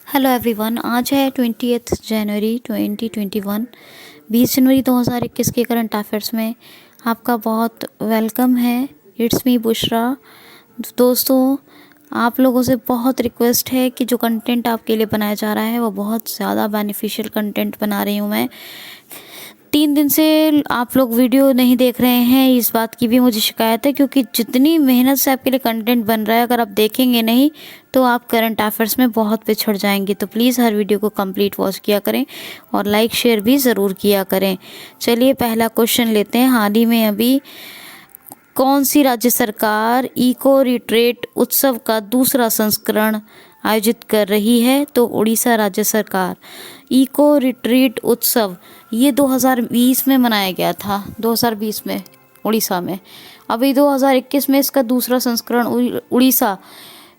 Hello everyone, आज है 20th जनवरी 2021। 20 जनवरी 2021 के करंट अफेयर्स में आपका बहुत वेलकम है। It's me Bushra. दोस्तों, आप लोगों से बहुत रिक्वेस्ट है कि जो कंटेंट आपके लिए बनाया जा रहा है वो बहुत ज़्यादा बेनिफिशियल कंटेंट बना रही हूँ मैं। 3 दिन से आप लोग वीडियो नहीं देख रहे हैं, इस बात की भी मुझे शिकायत है, क्योंकि जितनी मेहनत से आपके लिए कंटेंट बन रहा है, अगर आप देखेंगे नहीं तो आप करंट अफेयर्स में बहुत पिछड़ जाएंगे। तो प्लीज़ हर वीडियो को कंप्लीट वॉच किया करें और लाइक शेयर भी ज़रूर किया करें। चलिए पहला क्वेश्चन लेते हैं। हाल ही में अभी कौन सी राज्य सरकार इको रिट्रीट उत्सव का दूसरा संस्करण आयोजित कर रही है? तो उड़ीसा राज्य सरकार। इको रिट्रीट उत्सव ये 2020 में मनाया गया था, 2020 में उड़ीसा में। अभी 2021 में इसका दूसरा संस्करण उड़ीसा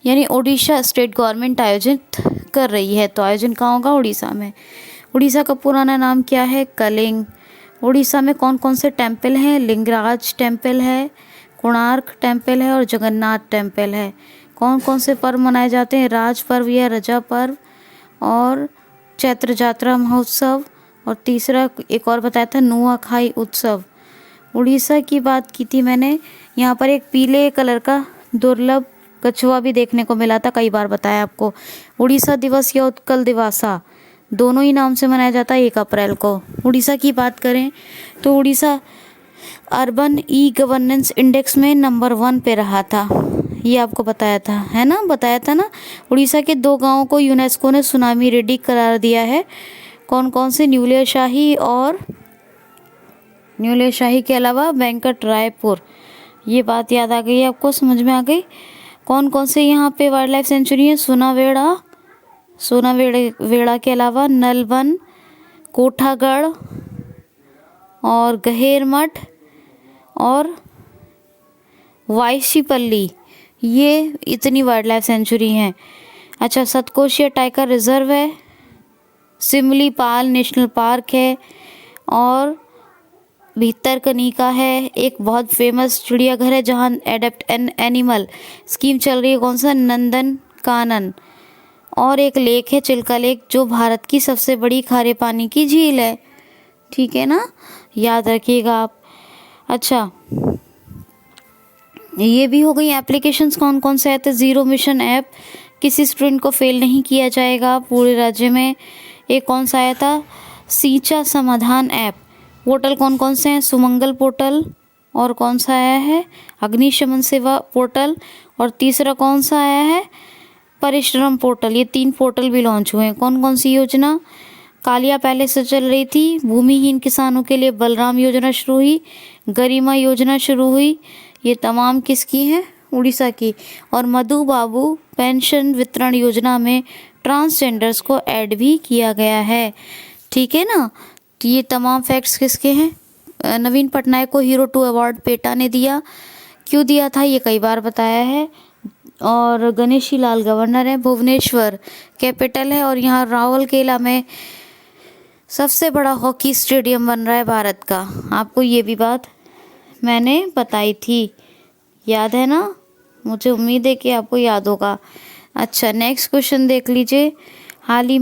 यानी ओडिशा स्टेट गवर्नमेंट आयोजित कर रही है। तो आयोजन कहाँ होगा? उड़ीसा में। उड़ीसा का पुराना नाम क्या है? कलिंग। उड़ीसा में कौन कौन से टेम्पल हैं? लिंगराज टेम्पल है, कोणार्क टेम्पल है और जगन्नाथ टेम्पल है। कौन कौन से पर्व मनाए जाते हैं? राज पर्व या रजा पर्व और चैत्र जात्रा महोत्सव, और तीसरा एक और बताया था नुआखाई उत्सव। उड़ीसा की बात की थी मैंने। यहाँ पर एक पीले कलर का दुर्लभ कछुआ भी देखने को मिला था, कई बार बताया आपको। उड़ीसा दिवस या उत्कल दिवासा दोनों ही नाम से मनाया जाता है 1 अप्रैल को। उड़ीसा की बात करें तो Orissa urban e governance index में नंबर 1 पे रहा था। ये आपको बताया था, है ना? बताया था ना। उड़ीसा के 2 गांवों को यूनेस्को ने सुनामी रेडी करार दिया है। कौन कौन से? न्यूले शाही के अलावा वेंकट रायपुर। ये बात याद आ गई आपको, समझ में आ गई? कौन कौन से यहाँ पे वाइल्ड लाइफ सेंचुरी है? सोनावेड़ा के अलावा नलवन, कोठागढ़ और गहेरमठ और वाइशीपल्ली। ये इतनी वाइल्ड लाइफ सेंचुरी हैं। अच्छा, सतकोशिया टाइगर रिजर्व है, सिमलीपाल नेशनल पार्क है और भितरकनिका है। एक बहुत फेमस चिड़ियाघर है जहाँ एडेप्ट एन एनिमल स्कीम चल रही है। कौन सा? नंदन कानन। और एक लेक है चिल्का लेक, जो भारत की सबसे बड़ी खारे पानी की झील है। ठीक है ना, याद रखिएगा आप। अच्छा, ये भी हो गई एप्लीकेशंस। कौन कौन से आए थे? जीरो मिशन ऐप, किसी स्टूडेंट को फेल नहीं किया जाएगा पूरे राज्य में। एक कौन सा आया था? सींचा समाधान ऐप। पोर्टल कौन कौन से हैं? सुमंगल पोर्टल, और कौन सा आया है? अग्निशमन सेवा पोर्टल, और तीसरा कौन सा आया है? परिश्रम पोर्टल। ये 3 पोर्टल भी लॉन्च हुए हैं। कौन कौन सी योजना? कालिया पहले से चल रही थी। भूमिहीन किसानों के लिए बलराम योजना शुरू हुई, गरिमा योजना शुरू हुई। ये तमाम किसकी हैं? उड़ीसा की। और मधु बाबू पेंशन वितरण योजना में ट्रांसजेंडर्स को ऐड भी किया गया है। ठीक है ना। तो ये तमाम फैक्ट्स किसके हैं? नवीन पटनायक को हीरो 2 अवार्ड पेटा ने दिया। क्यों दिया था ये कई बार बताया है। और गणेशी लाल गवर्नर है। भुवनेश्वर कैपिटल है, और यहाँ राउरकेला में सबसे बड़ा हॉकी स्टेडियम बन रहा है भारत का। आपको ये भी बात मैंने बताई थी, याद है ना? मुझे उम्मीद है कि आपको याद होगा। अच्छा, नेक्स्ट क्वेश्चन देख लीजिए। हाल ही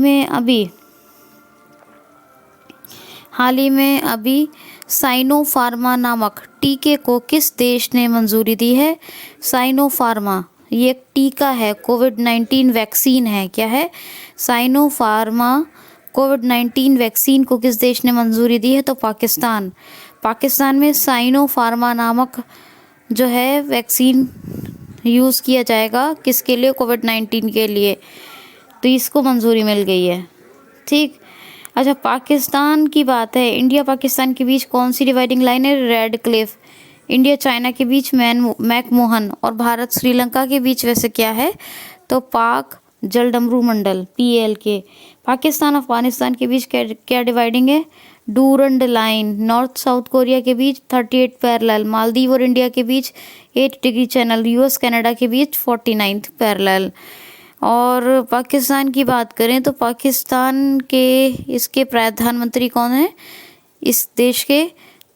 में अभी साइनोफार्मा नामक टीके को किस देश ने मंजूरी दी है? साइनोफार्मा ये एक टीका है, कोविड-19 वैक्सीन है। क्या है? साइनोफार्मा कोविड-19 वैक्सीन को किस देश ने मंजूरी दी है? तो पाकिस्तान। पाकिस्तान में साइनोफार्मा नामक जो है वैक्सीन यूज़ किया जाएगा। किसके लिए? कोविड-19 के लिए। तो इसको मंजूरी मिल गई है। ठीक। अच्छा, पाकिस्तान की बात है। इंडिया पाकिस्तान के बीच कौन सी डिवाइडिंग लाइन है? Red Cliff. इंडिया चाइना के बीच मैकमोहन, और भारत श्रीलंका के बीच वैसे क्या है? तो पाक जलडमरू मंडल, PLK। पाकिस्तान अफगानिस्तान के बीच क्या डिवाइडिंग है? Durand line. North south Korea के बीच 38 पैरेलल। मालदीव और इंडिया के बीच 8 डिग्री चैनल। US कनाडा के बीच 49 पैरेलल। और पाकिस्तान की बात करें तो पाकिस्तान के इसके प्रधानमंत्री कौन है इस देश के?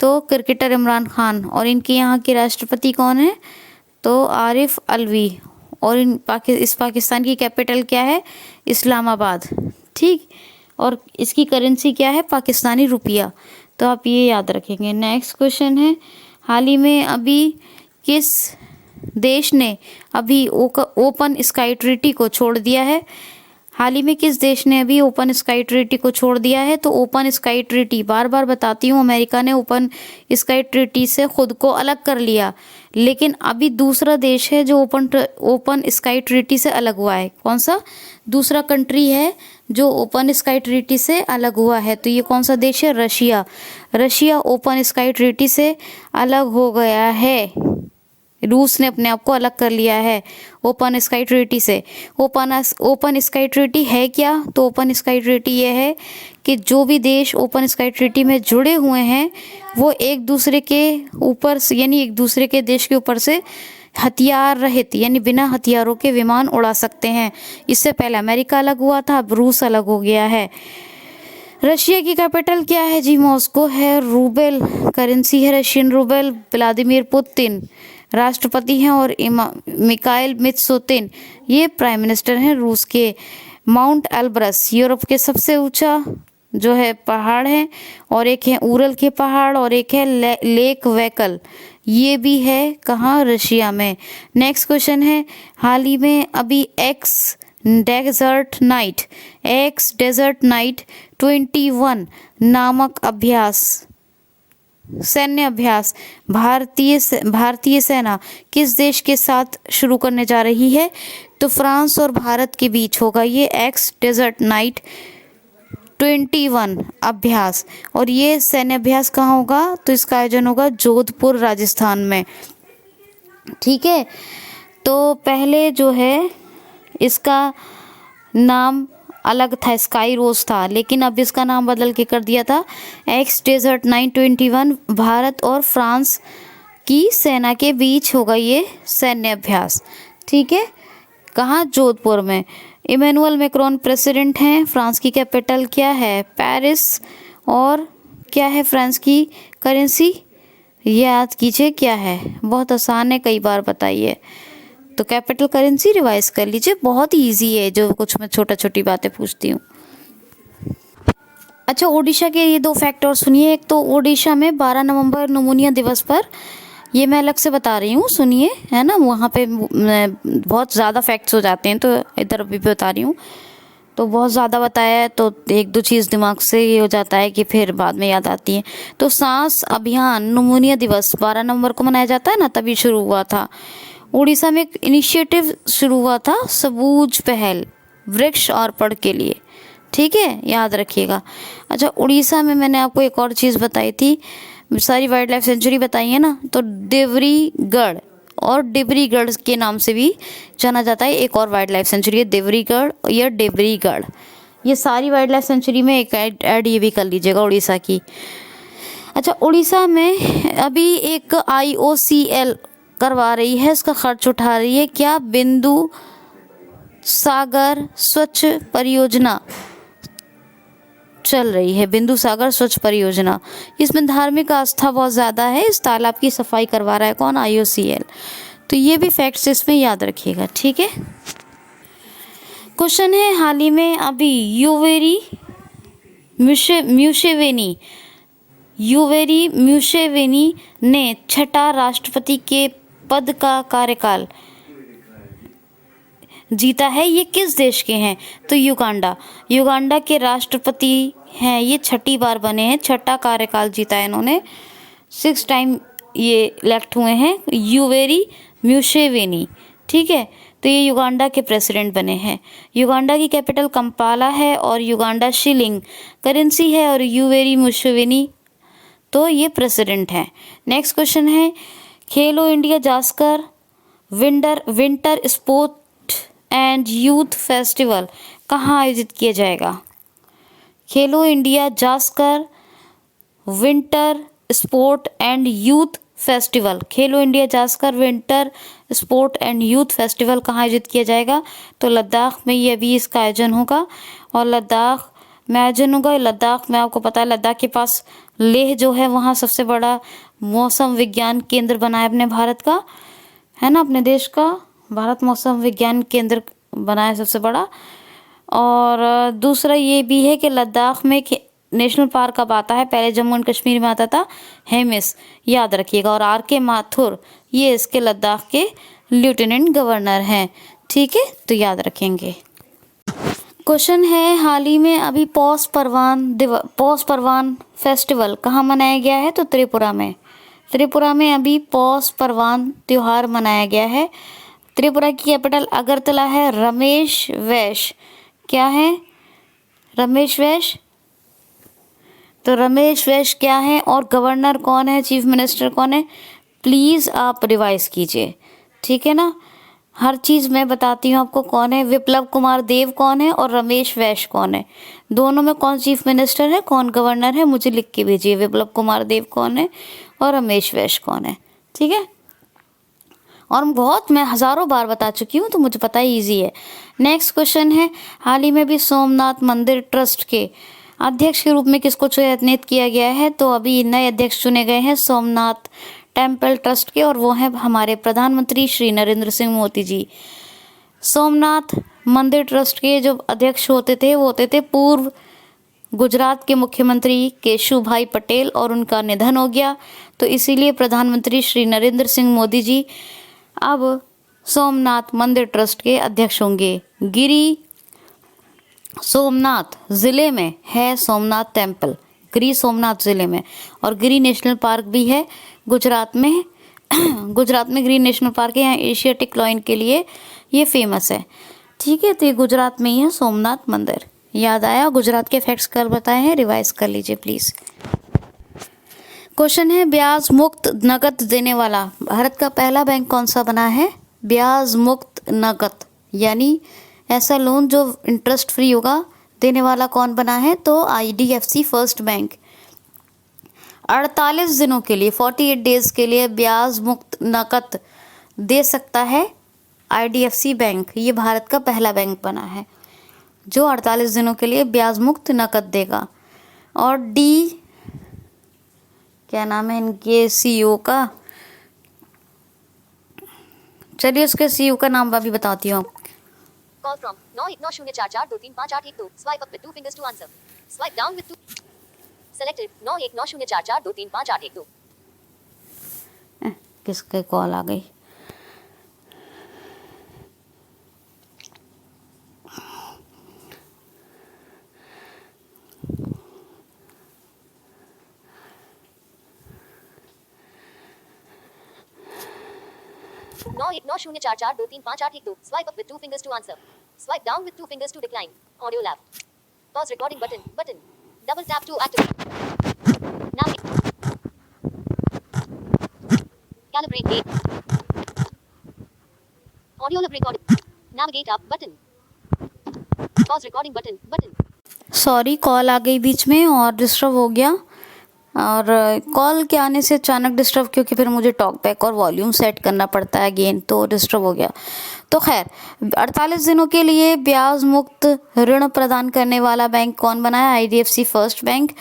तो क्रिकेटर इमरान खान। और इनके यहाँ के राष्ट्रपति कौन है? तो आरिफ अलवी। और इस पाकिस्तान की कैपिटल क्या है? इस्लामाबाद। ठीक, और इसकी करेंसी क्या है? पाकिस्तानी रुपया। तो आप ये याद रखेंगे। नेक्स्ट क्वेश्चन है, हाल ही में अभी किस देश ने अभी ओपन स्काई ट्रीटी को छोड़ दिया है? हाल ही में किस देश ने अभी ओपन स्काई ट्रीटी को छोड़ दिया है? तो ओपन स्काई ट्रीटी, बार बार बताती हूँ, अमेरिका ने ओपन स्काई ट्रीटी से खुद को अलग कर लिया, लेकिन अभी दूसरा देश है जो ओपन स्काई ट्रीटी से अलग हुआ है। कौन सा दूसरा कंट्री है जो ओपन स्काई ट्रीटी से अलग हुआ है? तो ये कौन सा देश है? Russia. Russia open sky treaty से अलग हो गया है। रूस ने अपने आप को अलग कर लिया है ओपन स्काई ट्रीटी से। ओपन स्काई ट्रीटी है क्या? तो ओपन स्काई ट्रीटी ये है कि जो भी देश ओपन स्काई ट्रीटी में जुड़े हुए हैं वो एक दूसरे के ऊपर यानी एक दूसरे के देश के ऊपर से हथियार रहित यानी बिना हथियारों के विमान उड़ा सकते हैं। इससे पहले अमेरिका अलग हुआ था, अब रूस अलग हो गया है। रशिया की कैपिटल क्या है जी? मॉस्को है। रूबेल करेंसी है, रशियन रूबेल। व्लादिमीर पुतिन राष्ट्रपति हैं और मिकाइल मित्सोतिन ये प्राइम मिनिस्टर हैं रूस के। माउंट एल्ब्रस यूरोप के सबसे ऊंचा जो है पहाड़ है, और एक है उरल के पहाड़, और एक है लेक वैकल, ये भी है कहाँ? रशिया में। नेक्स्ट क्वेश्चन है, हाल ही में अभी एक्स डेजर्ट नाइट 21 नामक सैन्य अभ्यास भारतीय सेना किस देश के साथ शुरू करने जा रही है? तो फ्रांस और भारत के बीच होगा ये एक्स डेजर्ट नाइट 21 अभ्यास। और ये सैन्य अभ्यास कहाँ होगा? तो इसका आयोजन होगा जोधपुर राजस्थान में। ठीक है, तो पहले जो है इसका नाम अलग था, स्काई रोज था, लेकिन अब इसका नाम बदल के कर दिया था एक्स डेजर्ट 921। भारत और फ्रांस की सेना के बीच होगा ये सैन्य अभ्यास। ठीक है, कहाँ? जोधपुर में। इमैनुअल मैक्रोन प्रेसिडेंट हैं। फ्रांस की कैपिटल क्या है? पेरिस। और क्या है फ्रांस की करेंसी? याद कीजिए क्या है, बहुत आसान है, कई बार बताइए। तो कैपिटल करेंसी रिवाइज कर लीजिए, बहुत इजी है, जो कुछ मैं छोटी बातें पूछती हूँ। अच्छा, ओडिशा के ये 2 फैक्ट और सुनिए। एक तो ओडिशा में 12 नवंबर निमोनिया दिवस पर, ये मैं अलग से बता रही हूँ, सुनिए, है ना, वहाँ पे बहुत ज़्यादा फैक्ट्स हो जाते हैं तो इधर भी बता रही हूँ। तो बहुत ज़्यादा बताया है तो 1-2 चीज़ दिमाग से ये हो जाता है कि फिर बाद में याद आती है। तो सांस अभियान निमोनिया दिवस 12 नवंबर को मनाया जाता है ना, तभी शुरू हुआ था। उड़ीसा में एक इनिशिएटिव शुरू हुआ था, सबूज पहल वृक्ष अर्पण के लिए। ठीक है, याद रखिएगा। अच्छा, उड़ीसा में मैंने आपको एक और चीज़ बताई थी, सारी वाइल्ड लाइफ सेंचुरी बताई है ना, तो देवरीगढ़ और डिब्रीगढ़ के नाम से भी जाना जाता है। एक और वाइल्ड लाइफ सेंचुरी है देवरीगढ़ या डिब्रीगढ़। ये सारी वाइल्ड लाइफ सेंचुरी में एक ऐड ये भी कर लीजिएगा उड़ीसा की। अच्छा, उड़ीसा में अभी एक IOCL करवा रही है, इसका खर्च उठा रही है क्या? बिंदु सागर स्वच्छ परियोजना चल रही है, बिंदु सागर स्वच्छ परियोजना। इसमें धार्मिक आस्था बहुत ज़्यादा है, इस तालाब की सफाई करवा रहा है कौन? IOCL। तो ये भी फैक्ट्स इसमें याद रखिएगा। ठीक है, क्वेश्चन है, हाल ही में अभी यूवेरी म्यूशेवेनी ने 6ठा राष्ट्रपति के पद का कार्यकाल जीता है। ये किस देश के हैं? तो युगांडा के राष्ट्रपति हैं, ये 6ठी बार बने हैं, 6ठा कार्यकाल जीता है इन्होंने, 6 टाइम ये इलेक्ट हुए हैं, यूवेरी म्यूशेवेनी। ठीक है, तो ये युगांडा के प्रेसिडेंट बने हैं। युगांडा की कैपिटल कंपाला है और युगांडा शिलिंग करेंसी है, और यूवेरी म्यूशेवेनी तो ये प्रेसिडेंट हैं। नेक्स्ट क्वेश्चन है, Khelo India Zanskar winter sport and youth festival कहाँ आयोजित किया जाएगा? Khelo India Zanskar winter sport and youth festival, Khelo India Zanskar winter sport and youth festival कहाँ आयोजित किया जाएगा? तो लद्दाख में ये अभी इसका आयोजन होगा, और लद्दाख में आयोजन होगा। लद्दाख में आपको पता है, लद्दाख के पास लेह जो है वहाँ सबसे बड़ा मौसम विज्ञान केंद्र बना है अपने भारत का, है ना, अपने देश का। भारत मौसम विज्ञान केंद्र बना है सबसे बड़ा। और दूसरा ये भी है कि लद्दाख में नेशनल पार्क अब आता है, पहले जम्मू एंड कश्मीर में आता था, हेमिस, याद रखिएगा। और आर के माथुर ये इसके लद्दाख के लेफ्टिनेंट गवर्नर हैं, ठीक है, तो याद रखेंगे। क्वेश्चन है, हाल ही में अभी पौष परवान फेस्टिवल कहाँ मनाया गया है? तो त्रिपुरा में। त्रिपुरा में अभी पौष परवान त्योहार मनाया गया है। त्रिपुरा की कैपिटल अगरतला है। रमेश वैश क्या है? रमेश वैश, तो रमेश वैश क्या है? और गवर्नर कौन है, चीफ मिनिस्टर कौन है? प्लीज़ आप रिवाइज कीजिए, ठीक है ना। हर चीज़ मैं बताती हूँ आपको कौन है। विप्लव कुमार देव कौन है और रमेश वैश कौन है? दोनों में कौन चीफ मिनिस्टर है, कौन गवर्नर है, मुझे लिख के भेजिए। विप्लव कुमार देव कौन है और रमेश वैश कौन है, ठीक है। और मैं हज़ारों बार बता चुकी हूँ, तो मुझे पता ही ईजी है। नेक्स्ट क्वेश्चन है, हाल ही में भी सोमनाथ मंदिर ट्रस्ट के अध्यक्ष के रूप में किसको चयनित किया गया है? तो अभी नए अध्यक्ष चुने गए हैं सोमनाथ टेम्पल ट्रस्ट के, और वो हैं हमारे प्रधानमंत्री श्री नरेंद्र सिंह मोदी जी। सोमनाथ मंदिर ट्रस्ट के जो अध्यक्ष होते थे वो होते थे पूर्व गुजरात के मुख्यमंत्री केशुभाई पटेल, और उनका निधन हो गया, तो इसीलिए प्रधानमंत्री श्री नरेंद्र सिंह मोदी जी अब सोमनाथ मंदिर ट्रस्ट के अध्यक्ष होंगे। गिरी सोमनाथ ज़िले में है सोमनाथ टेम्पल, गिरी सोमनाथ ज़िले में। और गिरी नेशनल पार्क भी है गुजरात में। गुजरात में गिरी नेशनल पार्क है, यहाँ एशियाटिक लॉयन के लिए ये फेमस है, ठीक है। तो ये गुजरात में ही है सोमनाथ मंदिर। याद आया? गुजरात के फैक्ट्स कल बताए हैं, रिवाइज कर लीजिए प्लीज़। क्वेश्चन है, ब्याज मुक्त नकद देने वाला भारत का पहला बैंक कौन सा बना है? ब्याज मुक्त नकद यानी ऐसा लोन जो इंटरेस्ट फ्री होगा, देने वाला कौन बना है? तो IDFC फर्स्ट बैंक। 48 दिनों के लिए, 48 डेज के लिए ब्याज मुक्त नकद दे सकता है IDFC बैंक। ये भारत का पहला बैंक बना है जो 48 दिनों के लिए ब्याज मुक्त नकद देगा। और डी क्या नाम है इनके CEO का? चलिए उसके CEO का नाम अभी बताती हूँ। Call from 919044235812. Swipe up with 2 fingers to answer. Swipe down with 2. Selected 919044235812. किसके कॉल आ गई? No 919044235812. Swipe up with 2 fingers to answer. Swipe down with 2 fingers to decline. Audio lab. Pause recording button. Double tap to activate. Now calibrate date. Audio lab recording. Navigate up button. Pause recording button. Sorry, call आ गई बीच में और disturb हो गया। और call के आने से अचानक डिस्टर्ब, क्योंकि फिर मुझे टॉक बैक और वॉल्यूम सेट करना पड़ता है अगेन, तो डिस्टर्ब हो गया। तो खैर 48 दिनों के लिए ब्याज मुक्त ऋण प्रदान करने वाला बैंक कौन बना है? IDFC first bank.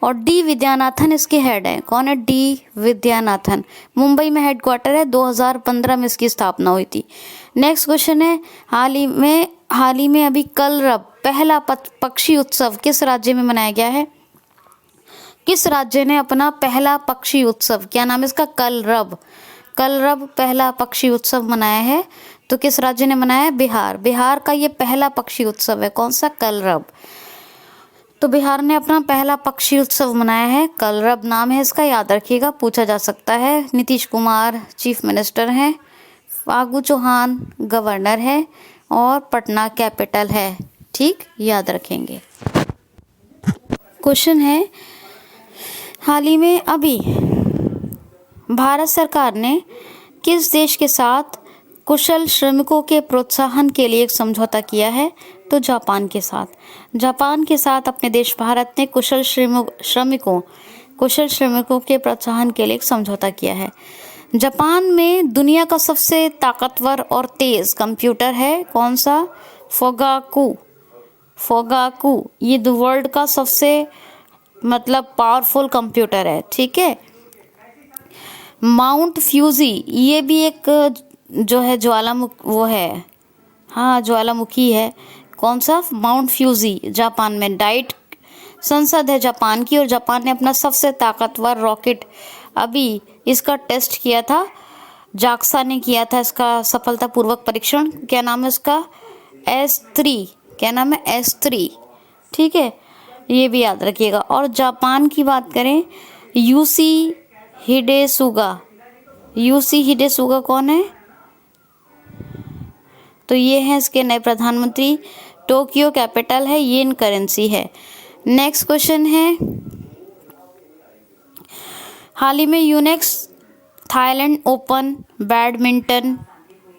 और डी विद्यानाथन इसके हेड है। कौन है? डी विद्यानाथन। मुंबई में हेडक्वार्टर है, 2015 में इसकी स्थापना हुई थी। नेक्स्ट क्वेश्चन है, हाल ही में अभी कलरब पहला पक्षी उत्सव किस राज्य में मनाया गया है? किस राज्य ने अपना पहला पक्षी उत्सव, क्या नाम है इसका? कलरब पहला पक्षी उत्सव मनाया है। तो किस राज्य ने मनाया है? बिहार। बिहार का ये पहला पक्षी उत्सव है, कौन सा? कलरब। तो बिहार ने अपना पहला पक्षी उत्सव मनाया है, कलरब नाम है इसका, याद रखिएगा, पूछा जा सकता है। नीतीश कुमार चीफ मिनिस्टर हैं, फागू चौहान गवर्नर है, और पटना कैपिटल है, ठीक, याद रखेंगे। क्वेश्चन है, हाल ही में अभी भारत सरकार ने किस देश के साथ कुशल श्रमिकों के प्रोत्साहन के लिए एक समझौता किया है? तो जापान के साथ। जापान के साथ अपने देश भारत ने कुशल श्रमिकों के प्रोत्साहन के लिए एक समझौता किया है। जापान में दुनिया का सबसे ताकतवर और तेज कंप्यूटर है, कौन सा? फोगाकू। ये वर्ल्ड का सबसे पावरफुल कंप्यूटर है, ठीक है। माउंट फ्यूजी ये भी एक जो है ज्वालामुखी वो है, हाँ ज्वालामुखी है। कौन सा? माउंट फ्यूजी जापान में। डाइट संसद है जापान की, और जापान ने अपना सबसे ताकतवर रॉकेट अभी इसका टेस्ट किया था, जाक्सा ने किया था इसका सफलतापूर्वक परीक्षण। क्या नाम है इसका? S3। क्या नाम है? S3। ठीक है, ये भी याद रखिएगा। और जापान की बात करें, यूसी हिडेसुगा। यूसी हिडेसुगा कौन है? तो ये हैं इसके नए प्रधानमंत्री। टोक्यो कैपिटल है, येन करेंसी है। नेक्स्ट क्वेश्चन है, हाल ही में Yonex Thailand open badminton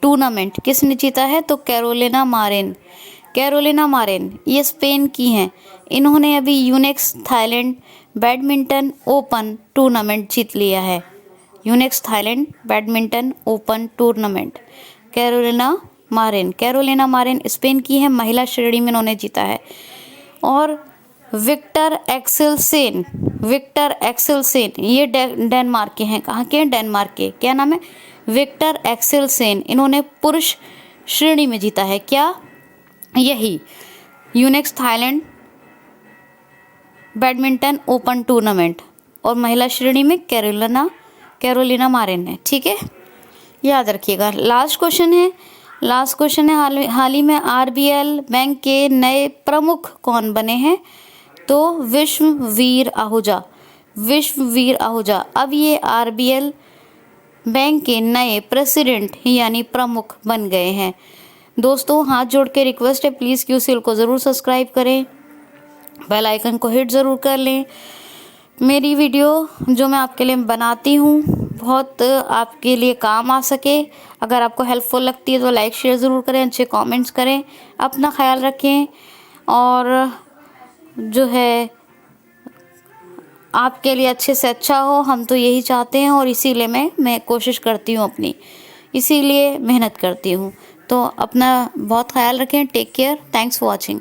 tournament किसने जीता है? तो कैरोलिना मारिन। कैरोलिना मारिन ये स्पेन की हैं। इन्होंने अभी Yonex Thailand badminton open tournament जीत लिया है। Yonex Thailand badminton open tournament, Carolina Marin. Carolina Marin Spain की है, महिला श्रेणी में इन्होंने जीता है। और विक्टर एक्सेलसेन, विक्टर एक्सेलसेन ये डेनमार्क के हैं। कहाँ के हैं? डेनमार्क के। क्या नाम है? Viktor Axelsen. इन्होंने पुरुष श्रेणी में जीता है। क्या? यही Unix Thailand badminton open tournament. और महिला श्रेणी में कैरोलिना मारिन है। ठीक है, याद रखिएगा। लास्ट क्वेश्चन है, हाल ही में RBL बैंक के नए प्रमुख कौन बने हैं? तो विश्ववीर आहूजा। विश्ववीर आहूजा अब ये RBL बैंक के नए प्रेसिडेंट यानी प्रमुख बन गए हैं। दोस्तों हाथ जोड़ के रिक्वेस्ट है, प्लीज़ QCL को ज़रूर सब्सक्राइब करें, बेल आइकन को हिट ज़रूर कर लें। मेरी वीडियो जो मैं आपके लिए बनाती हूँ बहुत आपके लिए काम आ सके। अगर आपको हेल्पफुल लगती है तो लाइक शेयर ज़रूर करें, अच्छे कमेंट्स करें, अपना ख्याल रखें। और जो है आपके लिए अच्छे से अच्छा हो, हम तो यही चाहते हैं। और इसीलिए मैं कोशिश करती हूँ अपनी, इसीलिए मेहनत करती हूँ। तो अपना बहुत ख्याल रखें। Take care. Thanks for watching.